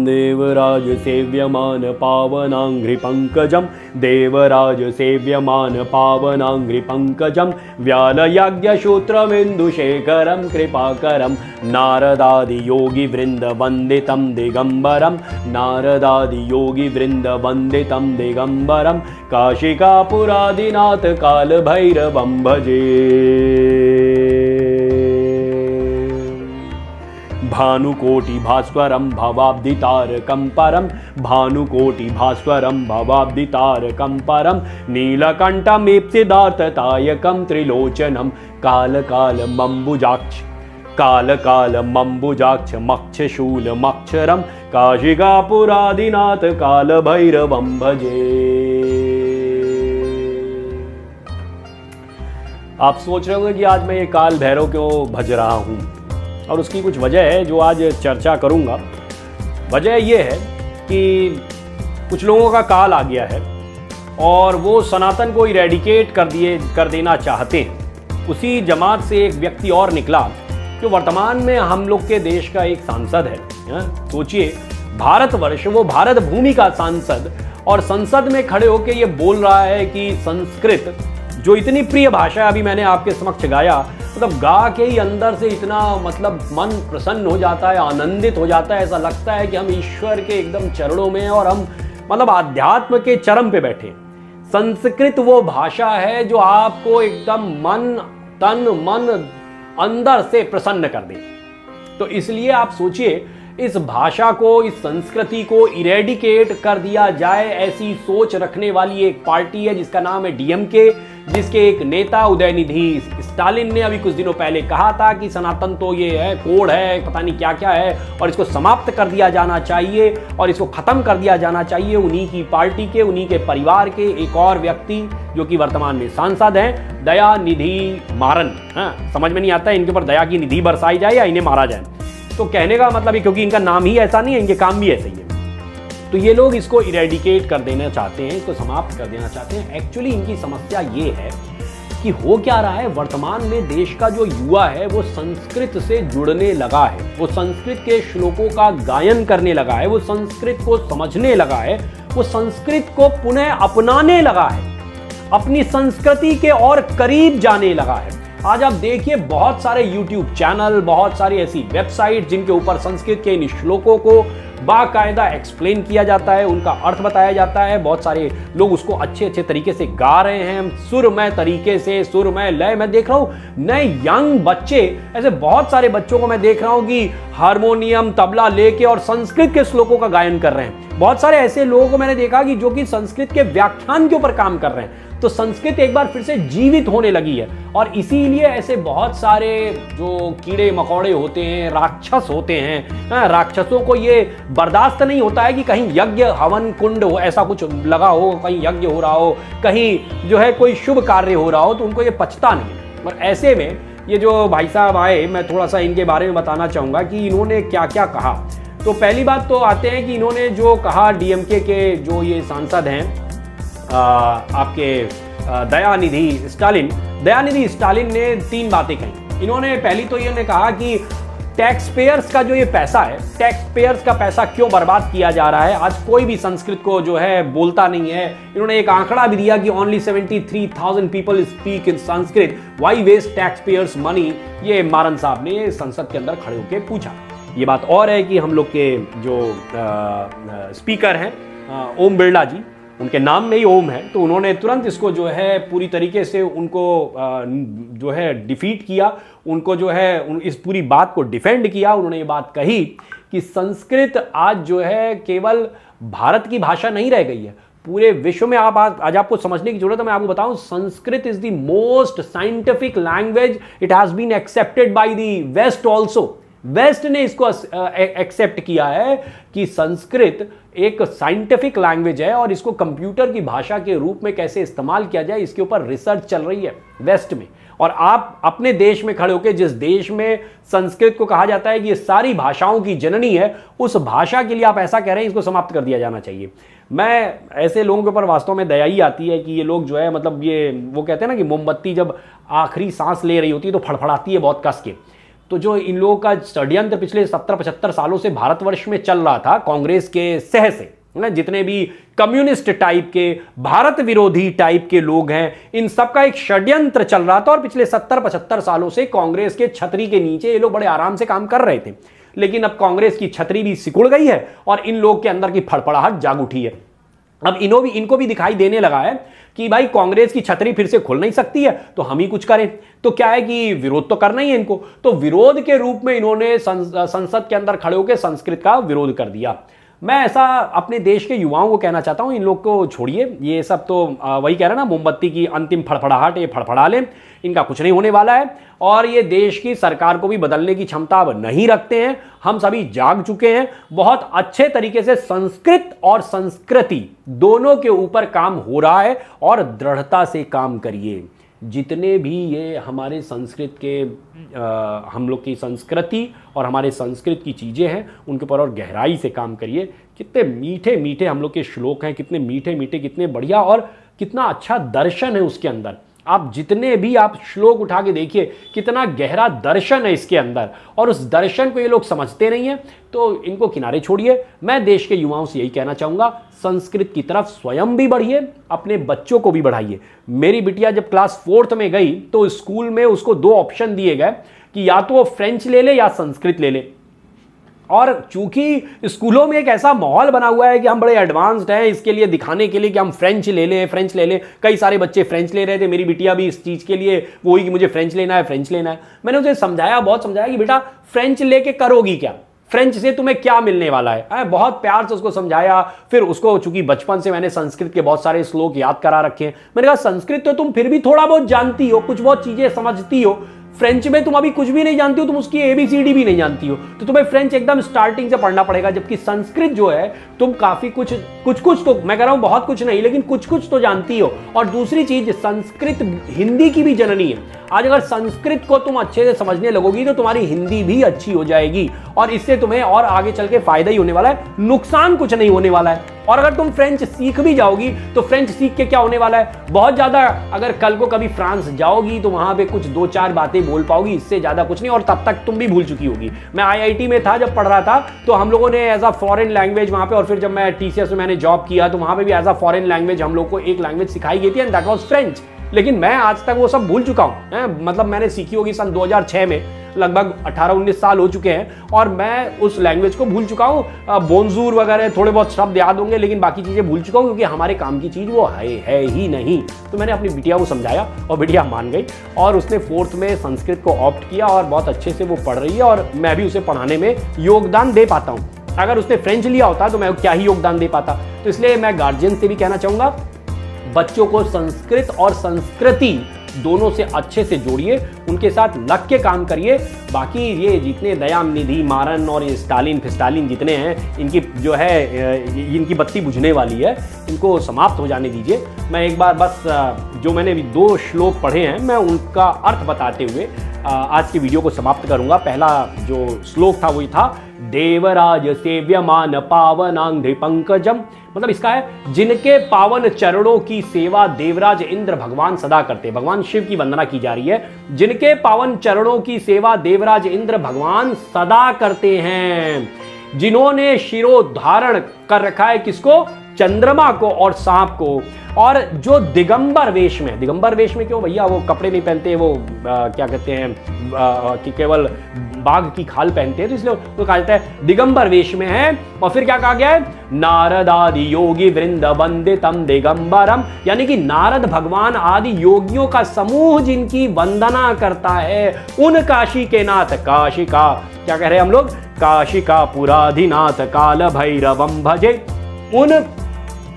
देवराज सेव्यमान पावनांघ्रि पंकजम देवराज सेव्यमान पावनांघ्रि पंकजम व्यालयाज्ञसूत्रमिन्दुशेखरं कृपाकरं नारदादि योगी वृंद वंदितं दिगंबरम नारदादि योगी वृंद वंदितं दिगंबरम काशिकापुरादिनाथ कालभैरवं भजे। भानुकोटि भास्वरं भवाब्धितारकं परं भानुकोटि भास्वरं भवाब्धितारकं परं नीलकण्ठमीप्सितार्थदायकं त्रिलोचनं कालकालमम्बुजाक्ष मक्षशूलमक्षरं काशिकापुरादिनाथ कालभैरवं भजे। आप सोच रहे होंगे कि आज मैं ये काल भैरव क्यों भज रहा हूँ, और उसकी कुछ वजह है जो आज चर्चा करूंगा। वजह यह है कि कुछ लोगों का काल आ गया है और वो सनातन को इरेडिकेट कर देना चाहते हैं। उसी जमात से एक व्यक्ति और निकला जो वर्तमान में हम लोग के देश का एक सांसद है। सोचिए, भारतवर्ष, वो भारत भूमि का सांसद, और संसद में खड़े होकर ये बोल रहा है कि संस्कृत जो इतनी प्रिय भाषा है, अभी मैंने आपके समक्ष गाया, मतलब गा के ही अंदर से इतना मतलब मन प्रसन्न हो जाता है, आनंदित हो जाता है, ऐसा लगता है कि हम ईश्वर के एकदम चरणों में और हम मतलब आध्यात्म के चरम पे बैठे। संस्कृत वो भाषा है जो आपको एकदम मन तन मन अंदर से प्रसन्न कर दे। तो इसलिए आप सोचिए, इस भाषा को, इस संस्कृति को इरेडिकेट कर दिया जाए, ऐसी सोच रखने वाली एक पार्टी है जिसका नाम है डीएमके, जिसके एक नेता उदयनिधि स्टालिन ने अभी कुछ दिनों पहले कहा था कि सनातन तो ये है, कोड है, पता नहीं क्या क्या है, और इसको समाप्त कर दिया जाना चाहिए और इसको खत्म कर दिया जाना चाहिए। उन्हीं की पार्टी के, उन्हीं के परिवार के एक और व्यक्ति जो कि वर्तमान में सांसद हैं, दयानिधि मारन। समझ में नहीं आता है इनके ऊपर दया की निधि बरसाई जाए या इन्हें मारा जाए। तो कहने का मतलब है, क्योंकि इनका नाम ही ऐसा नहीं है, इनके काम भी ऐसे ही है। तो ये लोग इसको इरेडिकेट कर देना चाहते हैं, इसको समाप्त कर देना चाहते हैं। एक्चुअली इनकी समस्या ये है कि हो क्या रहा है, वर्तमान में देश का जो युवा है वो संस्कृत से जुड़ने लगा है, वो संस्कृत के श्लोकों का गायन करने लगा है, वो संस्कृत को समझने लगा है, वो संस्कृत को पुनः अपनाने लगा है, अपनी संस्कृति के और करीब जाने लगा है। आज आप देखिए, बहुत सारे YouTube चैनल, बहुत सारी ऐसी वेबसाइट जिनके ऊपर संस्कृत के इन श्लोकों को बाकायदा एक्सप्लेन किया जाता है, उनका अर्थ बताया जाता है। बहुत सारे लोग उसको अच्छे अच्छे तरीके से गा रहे हैं, सुरमय तरीके से, सुरमय लय। मैं देख रहा हूँ नए यंग बच्चे, ऐसे बहुत सारे बच्चों को मैं देख रहा हूँ कि हारमोनियम तबला लेके और संस्कृत के श्लोकों का गायन कर रहे हैं। बहुत सारे ऐसे लोगों को मैंने देखा कि जो कि संस्कृत के व्याख्यान के ऊपर काम कर रहे हैं। तो संस्कृत एक बार फिर से जीवित होने लगी है, और इसीलिए ऐसे बहुत सारे जो कीड़े मकोड़े होते हैं, राक्षस होते हैं, राक्षसों को ये बर्दाश्त नहीं होता है कि कहीं यज्ञ हवन कुंड हो, ऐसा कुछ लगा हो, कहीं यज्ञ हो रहा हो, कहीं जो है कोई शुभ कार्य हो रहा हो, तो उनको ये पचता नहीं। और ऐसे में ये जो भाई साहब आए, मैं थोड़ा सा इनके बारे में बताना चाहूँगा कि इन्होंने क्या क्या कहा। तो पहली बात तो आते हैं कि इन्होंने जो कहा, डीएमके के जो ये सांसद हैं आपके दयानिधि स्टालिन ने 3 बातें कही। इन्होंने पहली तो ये कहा कि टैक्स पेयर्स का जो ये पैसा है, टैक्स पेयर्स का पैसा क्यों बर्बाद किया जा रहा है। आज कोई भी संस्कृत को जो है बोलता नहीं है। इन्होंने एक आंकड़ा भी दिया कि only 73,000 people speak in Sanskrit, why waste taxpayers money. ये मारन साहब ने संसद के अंदर खड़े होकर पूछा। ये बात और है कि हम लोग के जो स्पीकर हैं ओम बिरला जी, उनके नाम में ही ओम है, तो उन्होंने तुरंत इसको जो है पूरी तरीके से उनको जो है डिफीट किया, उनको जो है इस पूरी बात को डिफेंड किया। उन्होंने ये बात कही कि संस्कृत आज जो है केवल भारत की भाषा नहीं रह गई है, पूरे विश्व में। आज आपको समझने की जरूरत है। मैं आपको बताऊं, Sanskrit is the most scientific language. It has been accepted by the west also. West ने इसको एक्सेप्ट किया है कि संस्कृत एक साइंटिफिक लैंग्वेज है और इसको कंप्यूटर की भाषा के रूप में कैसे इस्तेमाल किया जाए, इसके ऊपर रिसर्च चल रही है वेस्ट में। और आप अपने देश में खड़े होकर, जिस देश में संस्कृत को कहा जाता है कि ये सारी भाषाओं की जननी है, उस भाषा के लिए आप ऐसा कह रहे हैं इसको समाप्त कर दिया जाना चाहिए। मैं ऐसे लोगों के ऊपर वास्तव में दया ही आती है कि ये लोग जो है, मतलब ये वो कहते हैं ना कि मोमबत्ती जब आखिरी सांस ले रही होती है तो फड़फड़ाती है बहुत कस के। तो जो इन लोगों का षड्यंत्र पिछले 70-75 सालों से भारतवर्ष में चल रहा था कांग्रेस के सह से, जितने भी कम्युनिस्ट टाइप के, भारत विरोधी टाइप के लोग हैं, इन सब का एक षड्यंत्र चल रहा था और पिछले 70-75 सालों से कांग्रेस के छतरी के नीचे ये लोग बड़े आराम से काम कर रहे थे। लेकिन अब कांग्रेस की छतरी भी सिकुड़ गई है और इन लोग के अंदर की फड़फड़ाहट जाग उठी है। अब इनको भी दिखाई देने लगा है कि भाई कांग्रेस की छतरी फिर से खुल नहीं सकती है, तो हम ही कुछ करें। तो क्या है कि विरोध तो करना ही है इनको, तो विरोध के रूप में इन्होंने संसद के अंदर खड़े होकर संस्कृत का विरोध कर दिया। मैं ऐसा अपने देश के युवाओं को कहना चाहता हूं, इन लोग को छोड़िए, ये सब तो वही कह रहे ना, मोमबत्ती की अंतिम फड़फड़ाहट, ये फड़फड़ा लें, इनका कुछ नहीं होने वाला है और ये देश की सरकार को भी बदलने की क्षमता अब नहीं रखते हैं। हम सभी जाग चुके हैं, बहुत अच्छे तरीके से संस्कृत और संस्कृति दोनों के ऊपर काम हो रहा है और दृढ़ता से काम करिए। जितने भी ये हमारे संस्कृत के हम लोग की संस्कृति और हमारे संस्कृत की चीज़ें हैं उनके ऊपर और गहराई से काम करिए। कितने मीठे मीठे हम लोग के श्लोक हैं, कितने मीठे मीठे, कितने बढ़िया और कितना अच्छा दर्शन है उसके अंदर। आप जितने भी आप श्लोक उठा के देखिए, कितना गहरा दर्शन है इसके अंदर और उस दर्शन को ये लोग समझते नहीं हैं, तो इनको किनारे छोड़िए। मैं देश के युवाओं से यही कहना चाहूँगा, संस्कृत की तरफ स्वयं भी बढ़िए, अपने बच्चों को भी बढ़ाइए। मेरी बिटिया जब क्लास 4th में गई तो स्कूल में उसको 2 ऑप्शन दिए गए कि या तो वो फ्रेंच ले ले या संस्कृत ले ले। और चूंकि स्कूलों में एक ऐसा माहौल बना हुआ है कि हम बड़े एडवांस्ड हैं, इसके लिए दिखाने के लिए कि हम फ्रेंच ले लें, कई सारे बच्चे फ्रेंच ले रहे थे। मेरी बिटिया भी इस चीज़ के लिए वही कि मुझे फ्रेंच लेना है। मैंने उसे समझाया, बहुत समझाया कि बेटा फ्रेंच लेके करोगी क्या, फ्रेंच से तुम्हें क्या मिलने वाला है। बहुत प्यार से उसको समझाया। फिर उसको चूंकि बचपन से मैंने संस्कृत के बहुत सारे श्लोक याद करा रखे हैं, मैंने कहा संस्कृत तो तुम फिर भी थोड़ा बहुत जानती हो, कुछ बहुत चीजें समझती हो, फ्रेंच में तुम अभी कुछ भी नहीं जानती हो, तुम उसकी ABCD भी नहीं जानती हो, तो तुम्हें फ्रेंच एकदम स्टार्टिंग से पढ़ना पड़ेगा। जबकि संस्कृत जो है तुम काफी कुछ तो, मैं कह रहा हूं बहुत कुछ नहीं, लेकिन कुछ तो जानती हो। और दूसरी चीज, संस्कृत हिंदी की भी जननी है। आज अगर संस्कृत को तुम अच्छे से समझने लगोगी तो तुम्हारी हिंदी भी अच्छी हो जाएगी और इससे तुम्हें और आगे चल के फायदा ही होने वाला है, नुकसान कुछ नहीं होने वाला है। और अगर तुम फ्रेंच सीख भी जाओगी तो फ्रेंच सीख के क्या होने वाला है, बहुत ज्यादा अगर कल को कभी फ्रांस जाओगी तो वहां पे कुछ 2-4 बातें बोल पाओगी, इससे ज्यादा कुछ नहीं, और तब तक तुम भी भूल चुकी होगी। मैं IIT में था जब पढ़ रहा था तो हम लोगों ने एज अ फॉरेन लैंग्वेज वहां पे, और फिर जब मैं TCS में मैंने जॉब किया तो वहां पे भी एज अ फॉरेन लैंग्वेज हम लोग को एक लैंग्वेज सिखाई गई थी एंड दैट वाज फ्रेंच। लेकिन मैं आज तक वो सब भूल चुका हूं। मतलब मैंने सीखी होगी सन 2006 में, लगभग 18-19 साल हो चुके हैं और मैं उस लैंग्वेज को भूल चुका हूं। बोनजूर वगैरह थोड़े बहुत शब्द याद होंगे लेकिन बाकी चीजें भूल चुका हूं, क्योंकि हमारे काम की चीज वो है ही नहीं। तो मैंने अपनी बिटिया को समझाया और बिटिया मान गई और उसने 4th में संस्कृत को ऑप्ट किया और बहुत अच्छे से वो पढ़ रही है और मैं भी उसे पढ़ाने में योगदान दे पाता हूँ। अगर उसने फ्रेंच लिया होता तो मैं क्या ही योगदान दे पाता। तो इसलिए मैं गार्जियन से भी कहना चाहूंगा, बच्चों को संस्कृत और संस्कृति दोनों से अच्छे से जोड़िए, उनके साथ लग के काम करिए। बाकी ये जितने दयानिधि मारन और ये स्टालिन फिस्टालिन जितने हैं, इनकी जो है इनकी बत्ती बुझने वाली है, इनको समाप्त हो जाने दीजिए। मैं एक बार बस जो मैंने अभी 2 श्लोक पढ़े हैं मैं उनका अर्थ बताते हुए आज की वीडियो को समाप्त करूंगा। पहला जो श्लोक था वही था, देवराज सेव्यमान पावनांघ्रि पंकजम, मतलब इसका है जिनके पावन चरणों की सेवा देवराज इंद्र भगवान सदा करते हैं। भगवान शिव की वंदना की जा रही है। जिनके पावन चरणों की सेवा देवराज इंद्र भगवान सदा करते हैं, जिन्होंने शिरोधारण कर रखा है किसको, चंद्रमा को और सांप को, और जो दिगंबर वेश में क्यों भैया, वो कपड़े नहीं पहनते, वो क्या कहते हैं कि केवल बाघ की खाल पहनते हैं, तो इसलिए वो कहा जाता है दिगंबर वेश में है। और फिर क्या कहा गया है, नारद आदि योगी वृंद वंदितम दिगंबरम, यानी कि नारद भगवान आदि योगियों का समूह जिनकी वंदना करता है, उन काशी के नाथ, काशी का क्या कह रहे हैं हम लोग, काशी का पुराधिनाथ काल भैरवम भजे, उन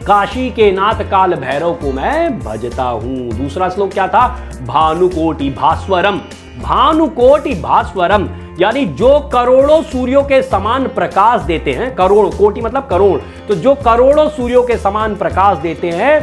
काशी के नाथ काल भैरव को मैं भजता हूं। दूसरा श्लोक क्या था, भानुकोटि भास्वरम, भानुकोटि भास्वरम, यानी जो करोड़ों सूर्यों के समान प्रकाश देते हैं, करोड़, कोटि मतलब करोड़, तो जो करोड़ों सूर्यों के समान प्रकाश देते हैं,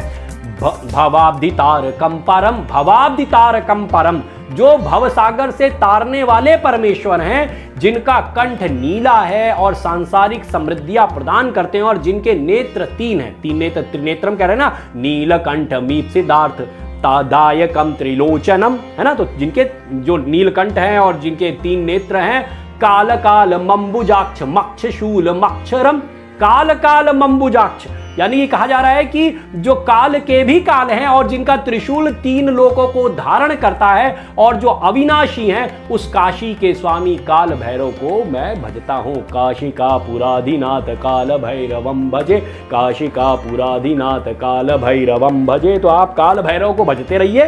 भवाब्धितारकम परम, भवाब्धितारकम परम, जो भवसागर से तारने वाले परमेश्वर हैं, जिनका कंठ नीला है और सांसारिक समृद्धियां प्रदान करते हैं, और जिनके नेत्र 3 हैं, 3 नेत्र, त्रिनेत्रम कह रहे हैं ना, नीलकंठ मीप सिद्धार्थ, दायकम त्रिलोचनम, है ना, तो जिनके जो नीलकंठ हैं और जिनके 3 नेत्र हैं, काल काल मंबुजाक्ष मक्ष शूल मक्षरम, काल काल मंबुजाक्ष, यानी ये कहा जा रहा है कि जो काल के भी काल हैं और जिनका त्रिशूल 3 लोकों को धारण करता है और जो अविनाशी हैं, उस काशी के स्वामी काल भैरव को मैं भजता हूं। काशी का पुराधिनाथ काल भैरवम भजे, काशी का पुराधिनाथ काल भैरवम भजे। तो आप काल भैरव को भजते रहिए।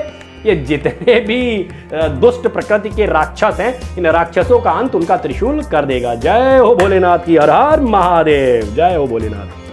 ये जितने भी दुष्ट प्रकृति के राक्षस हैं, इन राक्षसों का अंत उनका त्रिशूल कर देगा। जय हो भोलेनाथ की, हर हर महादेव, जय हो भोलेनाथ।